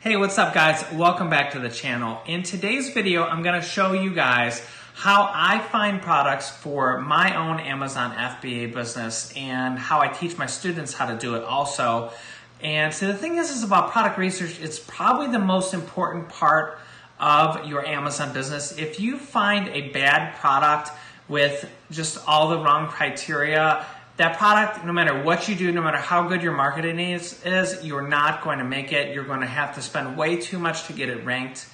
Hey, what's up guys? Welcome back to the channel. In today's video, I'm gonna show you guys how I find products for my own Amazon FBA business and how I teach my students how to do it also. And so the thing is about product research, it's probably the most important part of your Amazon business. If you find a bad product with just all the wrong criteria, that product, no matter what you do, no matter how good your marketing is, you're not going to make it. You're going to have to spend way too much to get it ranked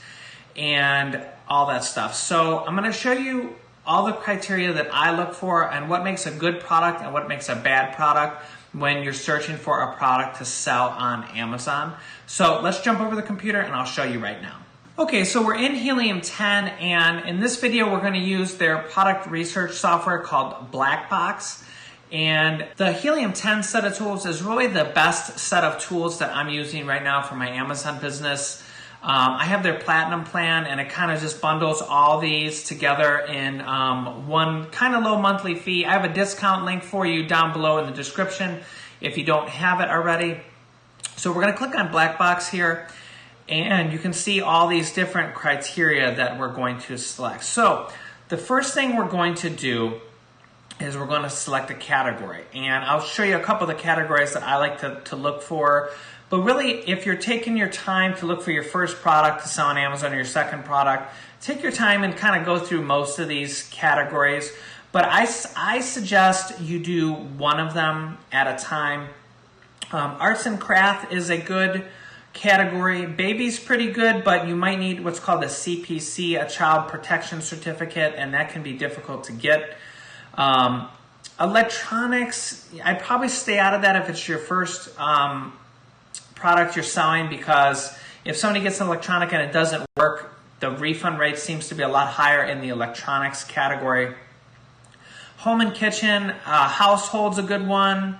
and all that stuff. So I'm going to show you all the criteria that I look for and what makes a good product and what makes a bad product when you're searching for a product to sell on Amazon. So let's jump over the computer and I'll show you right now. Okay, so we're in Helium 10, and in this video we're going to use their product research software called Black Box. And the Helium 10 set of tools is really the best set of tools that I'm using right now for my Amazon business. I have their Platinum plan, and it kind of just bundles all these together in one kind of low monthly fee. I have a discount link for you down below in the description if you don't have it already. So we're going to click on Black Box here, and you can see all these different criteria that we're going to select. So the first thing we're going to do is we're going to select a category, and I'll show you a couple of the categories that I like to look for. But really, if you're taking your time to look for your first product to sell on Amazon or your second product, take your time and kind of go through most of these categories. But I suggest you do one of them at a time. Arts and craft is a good category. Baby's pretty good, but you might need what's called a CPC, a Child Protection Certificate, and that can be difficult to get. Electronics, I'd probably stay out of that if it's your first product you're selling, because if somebody gets an electronic and it doesn't work, the refund rate seems to be a lot higher in the electronics category. Home and kitchen, household's a good one.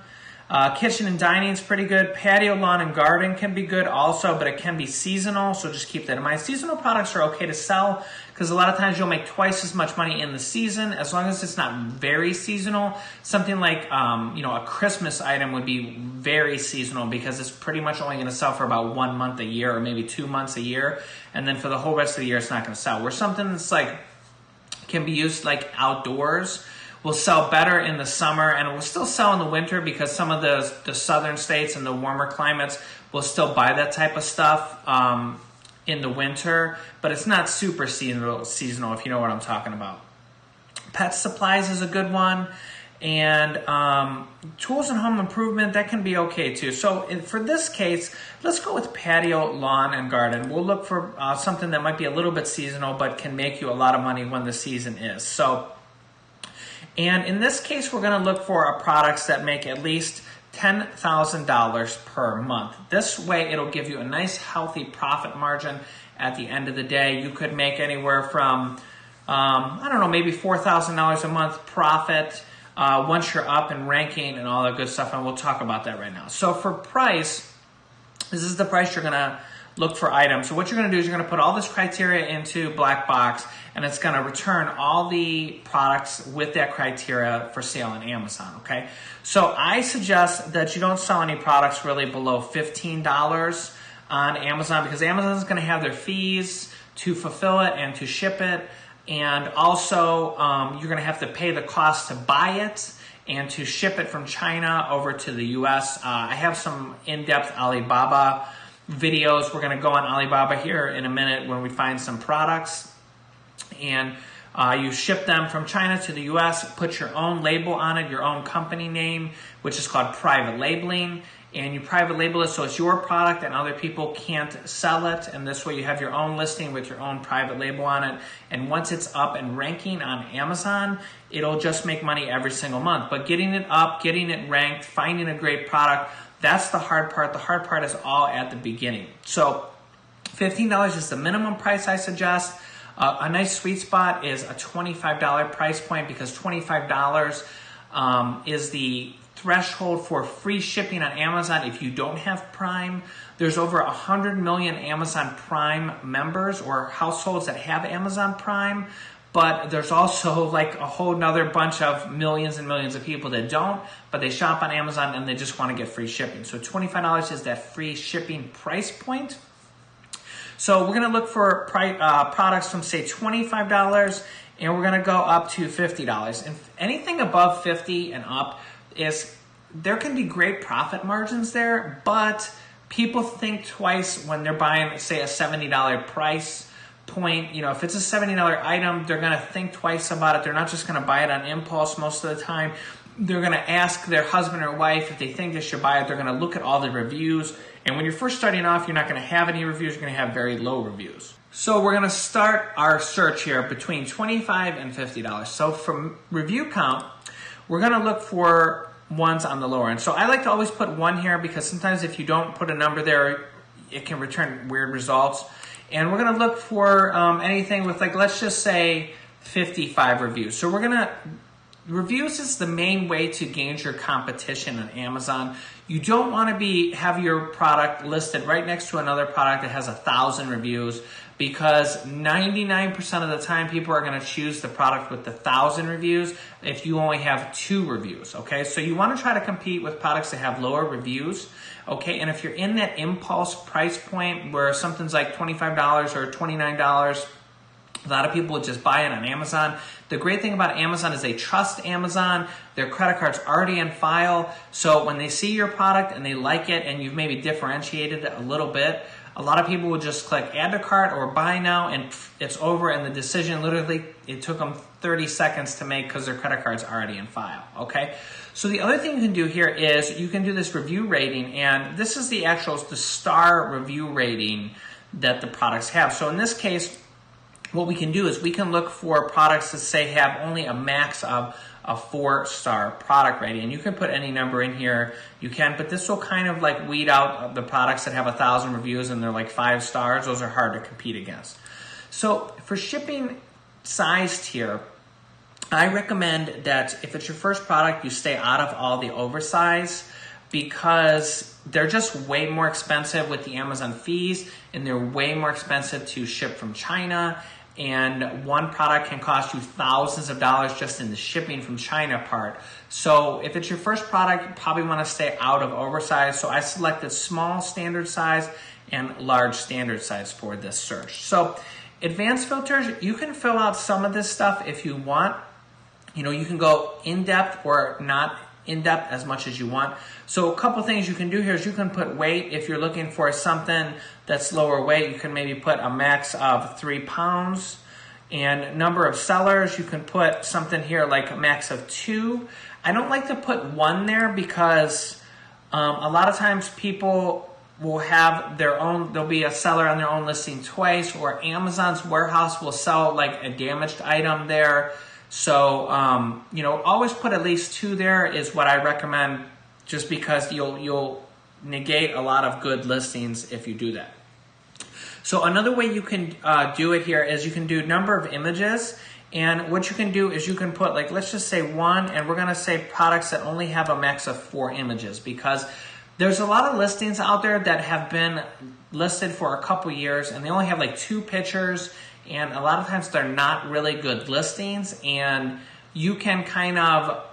Kitchen and dining is pretty good. Patio, lawn, and garden can be good also, but it can be seasonal, so just keep that in mind. Seasonal products are okay to sell because a lot of times you'll make twice as much money in the season as long as it's not very seasonal. Something like a Christmas item would be very seasonal because it's pretty much only going to sell for about 1 month a year or maybe 2 months a year, and then for the whole rest of the year it's not going to sell. Where something that's like can be used like outdoors will sell better in the summer, and it will still sell in the winter because some of the southern states and the warmer climates will still buy that type of stuff in the winter, but it's not super seasonal if you know what I'm talking about. Pet supplies is a good one, and tools and home improvement, that can be okay too. So for this case, let's go with patio, lawn, and garden. We'll look for something that might be a little bit seasonal but can make you a lot of money when the season is. And in this case, we're going to look for products that make at least $10,000 per month. This way, it'll give you a nice, healthy profit margin at the end of the day. You could make anywhere from, maybe $4,000 a month profit once you're up and ranking and all that good stuff, and we'll talk about that right now. So for price, this is the price you're going to look for items. So what you're going to do is you're going to put all this criteria into Black Box, and it's going to return all the products with that criteria for sale on Amazon, okay? So I suggest that you don't sell any products really below $15 on Amazon, because Amazon is going to have their fees to fulfill it and to ship it, and also you're going to have to pay the cost to buy it and to ship it from China over to the US. I have some in-depth Alibaba videos. We're going to go on Alibaba here in a minute when we find some products, and you ship them from China to the US, put your own label on it, your own company name, which is called private labeling, and you private label it so it's your product and other people can't sell it, and this way you have your own listing with your own private label on it, and once it's up and ranking on Amazon, it'll just make money every single month. But getting it up, getting it ranked, finding a great product, that's the hard part. The hard part is all at the beginning. So $15 is the minimum price I suggest. A nice sweet spot is a $25 price point, because $25 is the threshold for free shipping on Amazon if you don't have Prime. There's over 100 million Amazon Prime members or households that have Amazon Prime. But there's also like a whole nother bunch of millions and millions of people that don't, but they shop on Amazon and they just want to get free shipping. So $25 is that free shipping price point. So we're going to look for products from, say, $25, and we're going to go up to $50. And anything above $50 and up there can be great profit margins there, but people think twice when they're buying, say, a $70 price point. You know, if it's a $70 item, they're going to think twice about it. They're not just going to buy it on impulse most of the time. They're going to ask their husband or wife if they think they should buy it. They're going to look at all the reviews. And when you're first starting off, you're not going to have any reviews. You're going to have very low reviews. So we're going to start our search here between $25 and $50. So from review count, we're going to look for ones on the lower end. So I like to always put 1 here because sometimes if you don't put a number there, it can return weird results. And we're going to look for anything with, like, let's just say 55 reviews. So reviews is the main way to gauge your competition on Amazon. You don't want to have your product listed right next to another product that has 1,000 reviews, because 99% of the time people are going to choose the product with the 1,000 reviews if you only have 2 reviews, okay? So you want to try to compete with products that have lower reviews, okay? And if you're in that impulse price point where something's like $25 or $29, a lot of people would just buy it on Amazon. The great thing about Amazon is they trust Amazon. Their credit card's already in file. So when they see your product and they like it and you've maybe differentiated it a little bit, a lot of people will just click add to cart or buy now, and it's over. And the decision, literally, it took them 30 seconds to make because their credit card's already in file, okay? So the other thing you can do here is you can do this review rating, and this is the star review rating that the products have. So in this case, what we can do is we can look for products that, say, have only a max of a 4-star product rating. And you can put any number in here. You can, but this will kind of like weed out the products that have 1,000 reviews and they're like 5 stars. Those are hard to compete against. So for shipping size tier, I recommend that if it's your first product, you stay out of all the oversize, because they're just way more expensive with the Amazon fees, and they're way more expensive to ship from China. And one product can cost you thousands of dollars just in the shipping from China part. So if it's your first product, you probably want to stay out of oversized. So I selected small standard size and large standard size for this search. So advanced filters, you can fill out some of this stuff if you want. You know, you can go in-depth or not in-depth as much as you want. So a couple things you can do here is you can put weight. If you're looking for something that's lower weight, you can maybe put a max of 3 pounds. And number of sellers, you can put something here like a max of 2. I don't like to put 1 there because a lot of times people will have their own, there'll be a seller on their own listing twice, or Amazon's warehouse will sell like a damaged item there. So, you know, always put at least 2 there is what I recommend, just because you'll negate a lot of good listings if you do that. So another way you can do it here is you can do number of images. And what you can do is you can put, like, let's just say 1, and we're going to say products that only have a max of 4 images, because there's a lot of listings out there that have been listed for a couple years and they only have like 2 pictures. And a lot of times they're not really good listings, and you can kind of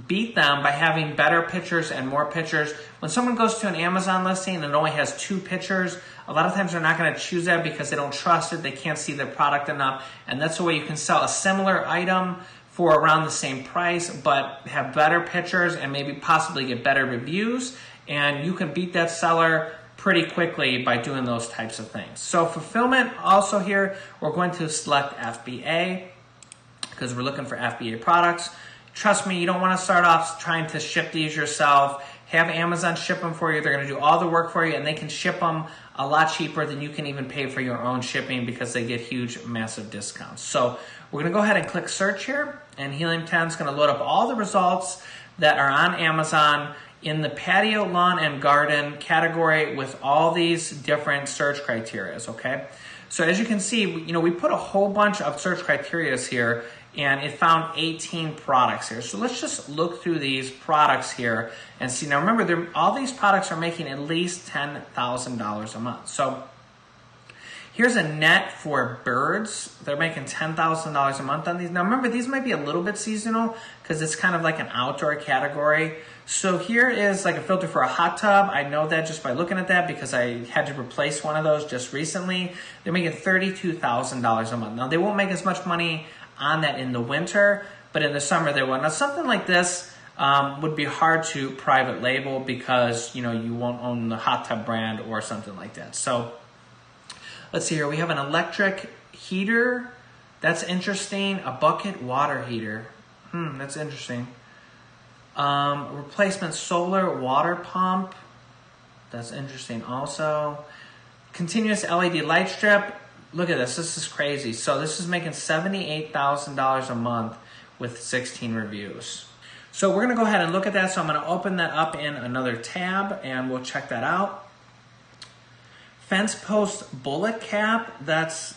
beat them by having better pictures and more pictures. When someone goes to an Amazon listing and it only has 2 pictures, a lot of times they're not going to choose that because they don't trust it. They can't see the product enough. And that's the way you can sell a similar item for around the same price, but have better pictures and maybe possibly get better reviews. And you can beat that seller pretty quickly by doing those types of things. So fulfillment, also here, we're going to select FBA because we're looking for FBA products. Trust me, you don't want to start off trying to ship these yourself. Have Amazon ship them for you. They're going to do all the work for you, and they can ship them a lot cheaper than you can even pay for your own shipping because they get huge, massive discounts. So we're going to go ahead and click search here, and Helium 10 is going to load up all the results that are on Amazon in the patio, lawn, and garden category with all these different search criteria, okay? So as you can see, you know, we put a whole bunch of search criteria here, and it found 18 products here. So let's just look through these products here and see. Now remember, all these products are making at least $10,000 a month. So Here's a net for birds. They're making $10,000 a month on these. Now remember, these might be a little bit seasonal because it's kind of like an outdoor category. So here is like a filter for a hot tub. I know that just by looking at that because I had to replace one of those just recently. They're making $32,000 a month. Now they won't make as much money on that in the winter, but in the summer they will. Now something like this would be hard to private label because you won't own the hot tub brand or something like that. So let's see here. We have an electric heater. That's interesting. A bucket water heater. That's interesting. Replacement solar water pump. That's interesting also. Continuous LED light strip. Look at this. This is crazy. So this is making $78,000 a month with 16 reviews. So we're going to go ahead and look at that. So I'm going to open that up in another tab and we'll check that out. Fence post bullet cap. That's,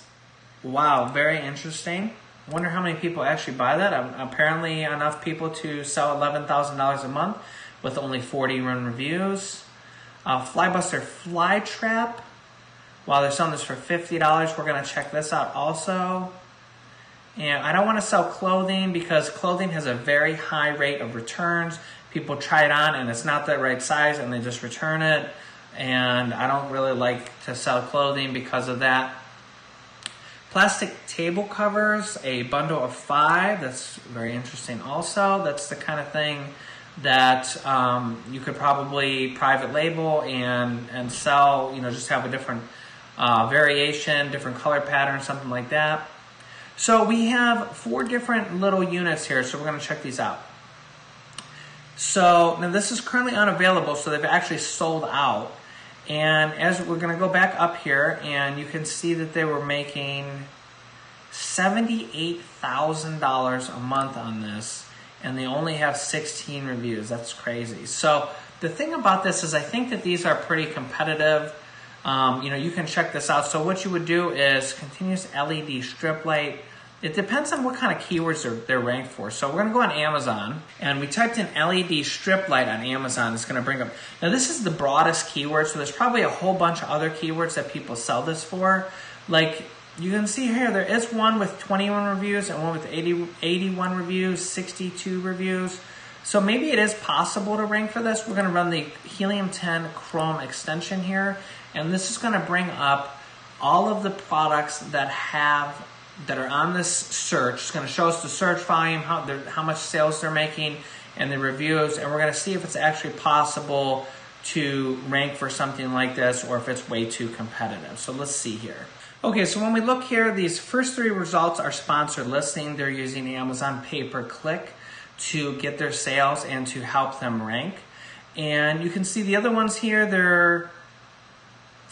wow, very interesting. I wonder how many people actually buy that. Apparently enough people to sell $11,000 a month with only 41 reviews. Flybuster fly trap. While they're selling this for $50, we're going to check this out also. And I don't want to sell clothing because clothing has a very high rate of returns. People try it on and it's not the right size and they just return it. And I don't really like to sell clothing because of that. Plastic table covers, a bundle of 5. That's very interesting also. That's the kind of thing that you could probably private label and sell, just have a different variation, different color pattern, something like that. So we have 4 different little units here, so we're going to check these out. So now this is currently unavailable, so they've actually sold out. And as we're going to go back up here, and you can see that they were making $78,000 a month on this, and they only have 16 reviews. That's crazy. So the thing about this is I think that these are pretty competitive. You can check this out. So what you would do is continuous LED strip light. It depends on what kind of keywords they're ranked for. So we're going to go on Amazon, and we typed in LED strip light on Amazon. It's going to bring up. Now this is the broadest keyword, so there's probably a whole bunch of other keywords that people sell this for. Like you can see here, there is one with 21 reviews and one with 81 reviews, 62 reviews. So maybe it is possible to rank for this. We're going to run the Helium 10 Chrome extension here, and this is going to bring up all of the products that are on this search. It's going to show us the search volume, how much sales they're making, and the reviews, and we're going to see if it's actually possible to rank for something like this or if it's way too competitive. So let's see here. Okay, so when we look here, these first 3 results are sponsored listing. They're using Amazon pay-per-click to get their sales and to help them rank. And you can see the other ones here, they're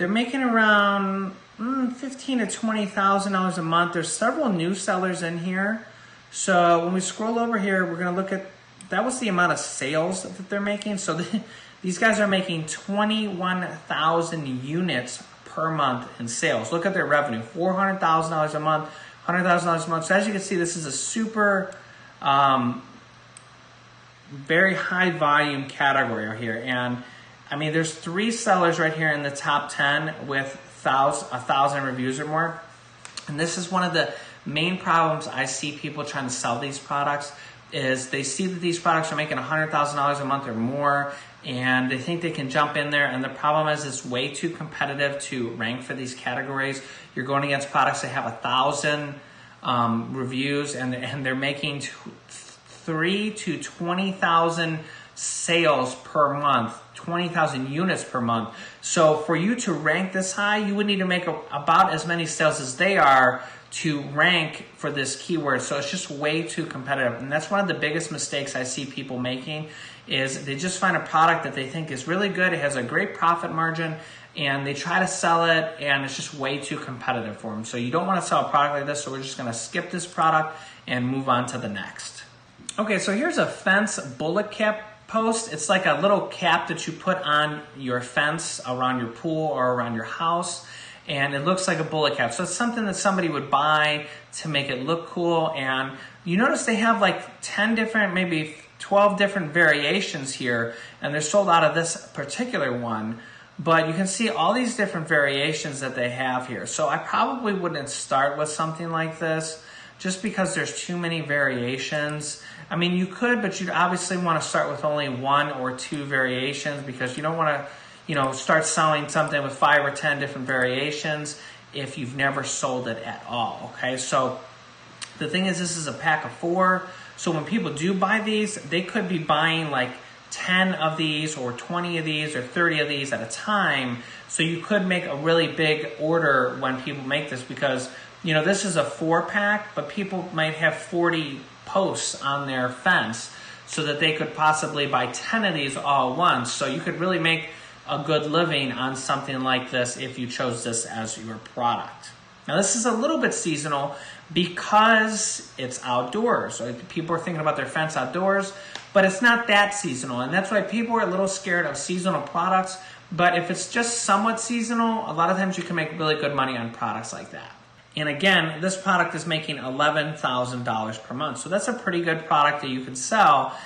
making around $15,000 to $20,000 a month. There's several new sellers in here. So when we scroll over here, we're going to look at, that was the amount of sales that they're making. So these guys are making 21,000 units per month in sales. Look at their revenue, $400,000 a month, $100,000 a month. So as you can see, this is a super, very high volume category right here. And I mean, there's 3 sellers right here in the top 10 with 1,000 reviews or more. And this is one of the main problems I see people trying to sell these products is they see that these products are making $100,000 a month or more, and they think they can jump in there. And the problem is it's way too competitive to rank for these categories. You're going against products that have 1,000 reviews, and they're making 3 to 20,000 sales per month, 20,000 units per month. So for you to rank this high, you would need to make about as many sales as they are to rank for this keyword. So it's just way too competitive. And that's one of the biggest mistakes I see people making is they just find a product that they think is really good. It has a great profit margin and they try to sell it and it's just way too competitive for them. So you don't want to sell a product like this. So we're just going to skip this product and move on to the next. Okay, so here's a fence bullet cap post. It's like a little cap that you put on your fence around your pool or around your house, and it looks like a bullet cap. So it's something that somebody would buy to make it look cool. And you notice they have like 10 different, maybe 12 different variations here, and they're sold out of this particular one. But you can see all these different variations that they have here. So I probably wouldn't start with something like this just because there's too many variations. I mean, you could, but you'd obviously want to start with only 1 or 2 variations because you don't want to, start selling something with 5 or 10 different variations if you've never sold it at all, okay? So the thing is, this is a pack of 4. So when people do buy these, they could be buying like 10 of these or 20 of these or 30 of these at a time. So you could make a really big order when people make this because, this is a 4-pack, but people might have 40 posts on their fence so that they could possibly buy 10 of these all at once. So you could really make a good living on something like this if you chose this as your product. Now this is a little bit seasonal because it's outdoors. So people are thinking about their fence outdoors, but it's not that seasonal. And that's why people are a little scared of seasonal products. But if it's just somewhat seasonal, a lot of times you can make really good money on products like that. And again, this product is making $11,000 per month. So that's a pretty good product that you can sell.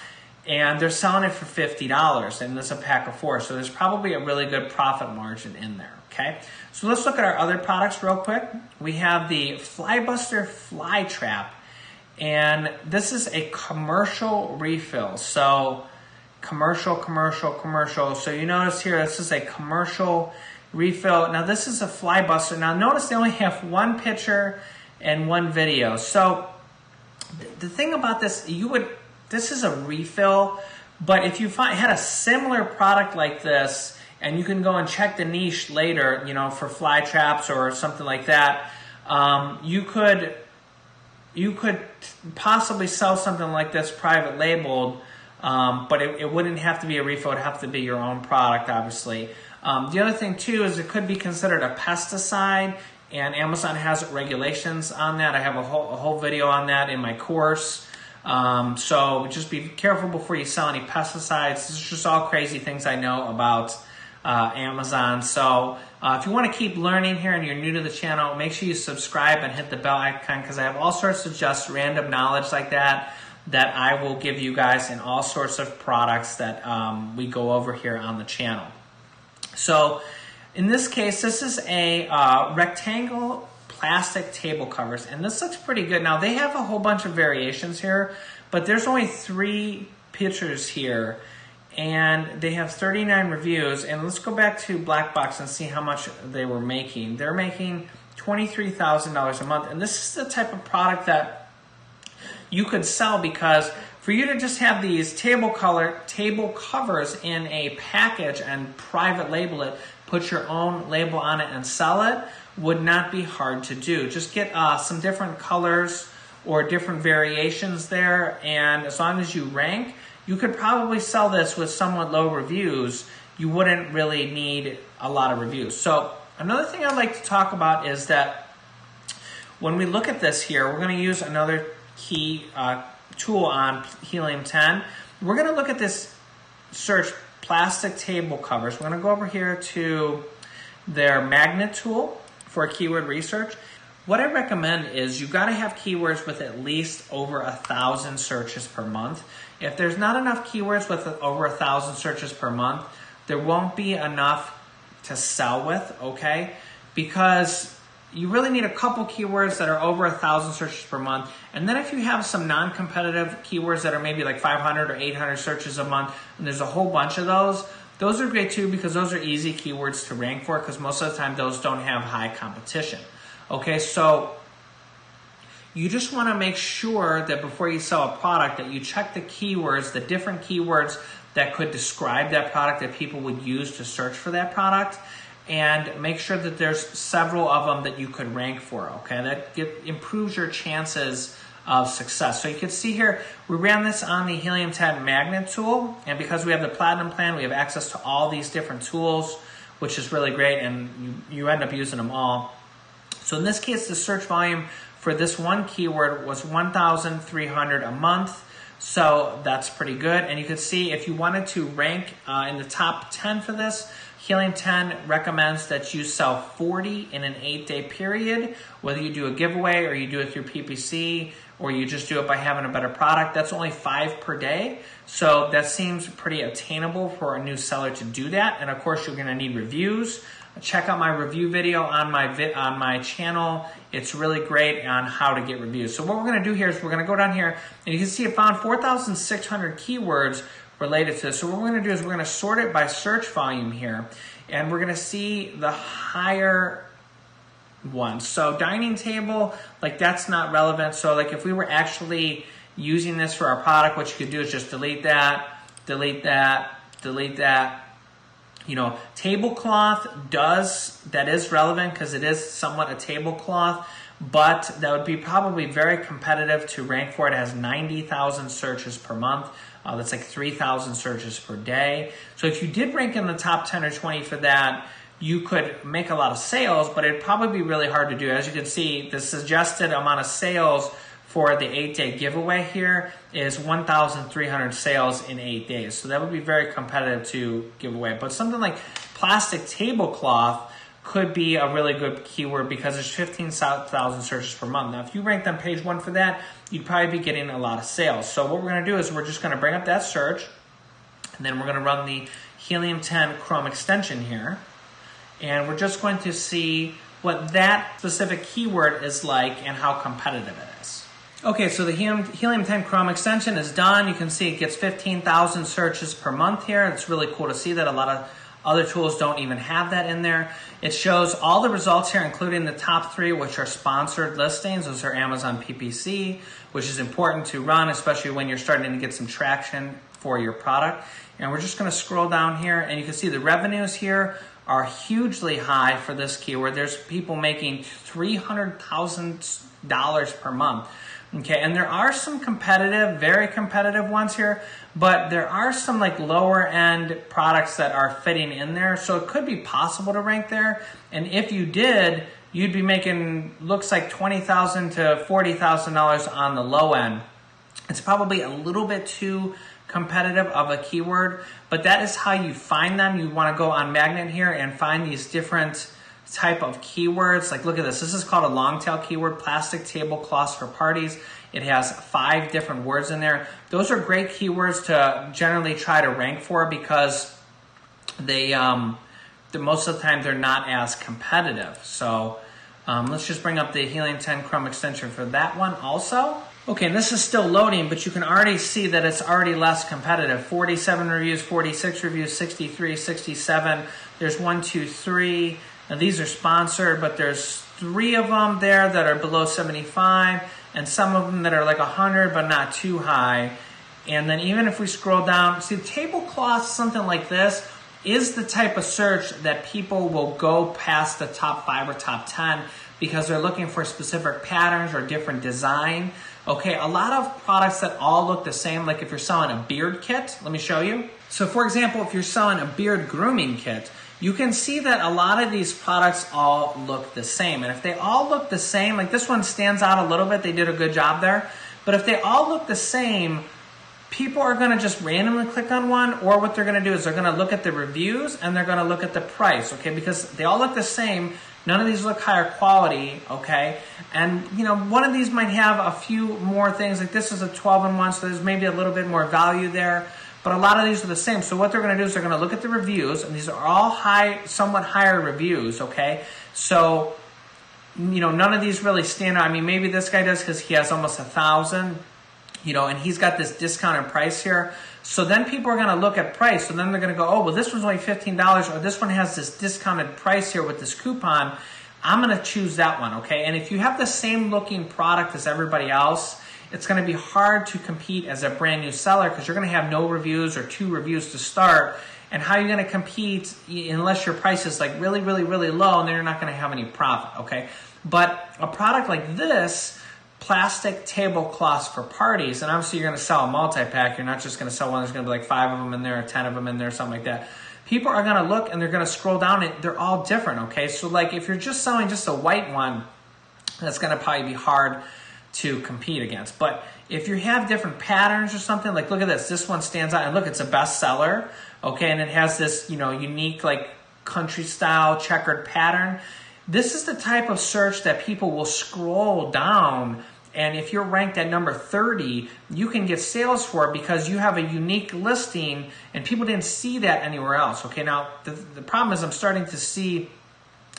And they're selling it for $50, and this is a pack of 4. So there's probably a really good profit margin in there, okay? So let's look at our other products real quick. We have the Flybuster Fly Trap, and this is a commercial refill. So commercial. So you notice here, this is a commercial refill. Now this is a Flybuster. Now notice they only have 1 picture and 1 video. So the thing about this, this is a refill, but if you had a similar product like this, and you can go and check the niche later, for fly traps or something like that, you could possibly sell something like this private labeled, but it wouldn't have to be a refill. It'd have to be your own product, obviously. The other thing too is it could be considered a pesticide, and Amazon has regulations on that. I have a whole video on that in my course. So just be careful before you sell any pesticides. This is just all crazy things I know about Amazon. So if you want to keep learning here and you're new to the channel, make sure you subscribe and hit the bell icon because I have all sorts of just random knowledge like that I will give you guys in all sorts of products that we go over here on the channel. So in this case, this is a rectangle plastic table covers, and this looks pretty good. Now they have a whole bunch of variations here, but there's only 3 pictures here, and they have 39 reviews. And let's go back to Black Box and see how much they were making. They're making $23,000 a month, and this is the type of product that you could sell because for you to just have these table covers in a package and private label it, put your own label on it and sell it, would not be hard to do. Just get some different colors or different variations there, and as long as you rank, you could probably sell this with somewhat low reviews. You wouldn't really need a lot of reviews. So another thing I'd like to talk about is that when we look at this here, we're going to use another key tool on Helium-10. We're going to look at this search plastic table covers. We're going to go over here to their magnet tool for keyword research. What I recommend is you've got to have keywords with at least over 1,000 searches per month. If there's not enough keywords with over 1,000 searches per month, there won't be enough to sell with, okay? Because you really need a couple keywords that are over 1,000 searches per month. And then if you have some non-competitive keywords that are maybe like 500 or 800 searches a month, and there's a whole bunch of those are great too because those are easy keywords to rank for because most of the time those don't have high competition. Okay, so you just want to make sure that before you sell a product that you check the keywords, the different keywords that could describe that product that people would use to search for that product, and make sure that there's several of them that you could rank for, okay? That improves your chances of success. So you can see here, we ran this on the Helium-10 magnet tool, and because we have the Platinum plan, we have access to all these different tools, which is really great, and you end up using them all. So in this case, the search volume for this one keyword was 1,300 a month, so that's pretty good. And you can see if you wanted to rank in the top 10 for this, Helium 10 recommends that you sell 40 in an 8-day period, whether you do a giveaway or you do it through PPC or you just do it by having a better product. That's only 5 per day. So that seems pretty attainable for a new seller to do that. And of course, you're going to need reviews. Check out my review video on my channel. It's really great on how to get reviews. So what we're going to do here is we're going to go down here, and you can see it found 4,600 keywords related to this. So what we're going to do is we're going to sort it by search volume here, and we're going to see the higher ones. So dining table, like that's not relevant. So like if we were actually using this for our product, what you could do is just delete that, delete that, delete that. You know, tablecloth that is relevant because it is somewhat a tablecloth, but that would be probably very competitive to rank for. It has 90,000 searches per month. That's like 3,000 searches per day. So if you did rank in the top 10 or 20 for that, you could make a lot of sales, but it'd probably be really hard to do. As you can see, the suggested amount of sales for the 8-day giveaway here is 1,300 sales in 8 days. So that would be very competitive to give away. But something like plastic tablecloth could be a really good keyword because there's 15,000 searches per month. Now, if you ranked on page 1 for that, you'd probably be getting a lot of sales. So what we're going to do is we're just going to bring up that search, and then we're going to run the Helium 10 Chrome extension here. And we're just going to see what that specific keyword is like and how competitive it is. Okay, so the Helium 10 Chrome extension is done. You can see it gets 15,000 searches per month here. It's really cool to see that. A lot of other tools don't even have that in there. It shows all the results here, including the top 3, which are sponsored listings. Those are Amazon PPC, which is important to run, especially when you're starting to get some traction for your product. And we're just going to scroll down here, and you can see the revenues here are hugely high for this keyword. There's people making $300,000 per month. Okay, and there are some competitive, very competitive ones here, but there are some like lower end products that are fitting in there. So it could be possible to rank there. And if you did, you'd be making, looks like $20,000 to $40,000 on the low end. It's probably a little bit too competitive of a keyword, but that is how you find them. You want to go on Magnet here and find these different type of keywords. Like look at this. This is called a long tail keyword, plastic tablecloths for parties. It has 5 different words in there. Those are great keywords to generally try to rank for because they most of the time they're not as competitive. So let's just bring up the Helium 10 Chrome extension for that one also. Okay, and this is still loading, but you can already see that it's already less competitive. 47 reviews, 46 reviews, 63, 67. There's 1, 2, 3. Now these are sponsored, but there's 3 of them there that are below 75, and some of them that are like 100, but not too high. And then even if we scroll down, see tablecloth, something like this, is the type of search that people will go past the top 5 or top 10 because they're looking for specific patterns or different design. Okay, a lot of products that all look the same, like if you're selling a beard kit, let me show you. So for example, if you're selling a beard grooming kit, you can see that a lot of these products all look the same. And if they all look the same, like this one stands out a little bit, they did a good job there. But if they all look the same, people are going to just randomly click on one, or what they're going to do is they're going to look at the reviews and they're going to look at the price, okay? Because they all look the same. None of these look higher quality, okay? And, you know, one of these might have a few more things. Like this is a 12-in-1, so there's maybe a little bit more value there. But a lot of these are the same. So what they're going to do is they're going to look at the reviews, and these are all high, somewhat higher reviews, okay? So, you know, none of these really stand out. I mean, maybe this guy does because he has almost 1,000, you know, and he's got this discounted price here. So then people are going to look at price. So then they're going to go, oh, well, this one's only $15, or this one has this discounted price here with this coupon. I'm going to choose that one, okay? And if you have the same looking product as everybody else, it's going to be hard to compete as a brand new seller because you're going to have no reviews or 2 reviews to start. And how are you going to compete unless your price is like really, really, really low, and then you're not going to have any profit, okay? But a product like this, plastic tablecloths for parties, and obviously you're going to sell a multi-pack. You're not just going to sell one. There's going to be like 5 of them in there or 10 of them in there, something like that. People are going to look and they're going to scroll down and they're all different, okay? So like if you're just selling just a white one, that's going to probably be hard to compete against. But if you have different patterns or something, like look at this. This one stands out, and look, it's a bestseller, okay? And it has this, you know, unique like country style checkered pattern. This is the type of search that people will scroll down, and if you're ranked at number 30, you can get sales for it because you have a unique listing and people didn't see that anywhere else. Okay, now the problem is I'm starting to see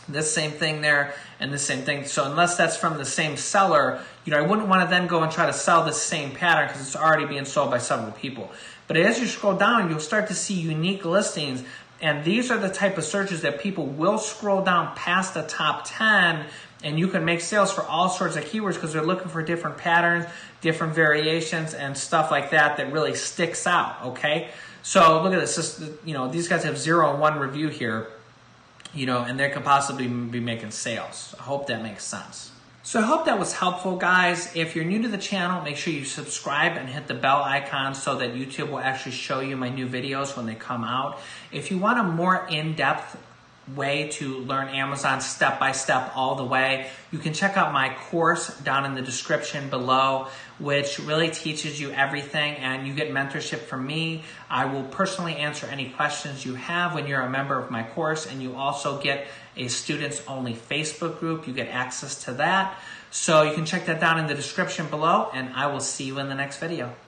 this same thing there and the same thing. So unless that's from the same seller, I wouldn't want to then go and try to sell the same pattern because it's already being sold by several people. But as you scroll down, you'll start to see unique listings. And these are the type of searches that people will scroll down past the top 10, and you can make sales for all sorts of keywords because they're looking for different patterns, different variations, and stuff like that that really sticks out, okay? So look at this. These guys have 0 and 1 review here, and they could possibly be making sales. I hope that makes sense. So I hope that was helpful, guys. If you're new to the channel, make sure you subscribe and hit the bell icon so that YouTube will actually show you my new videos when they come out. If you want a more in-depth way to learn Amazon step-by-step all the way, you can check out my course down in the description below, which really teaches you everything, and you get mentorship from me. I will personally answer any questions you have when you're a member of my course, and you also get a students-only Facebook group. You get access to that. So you can check that down in the description below, and I will see you in the next video.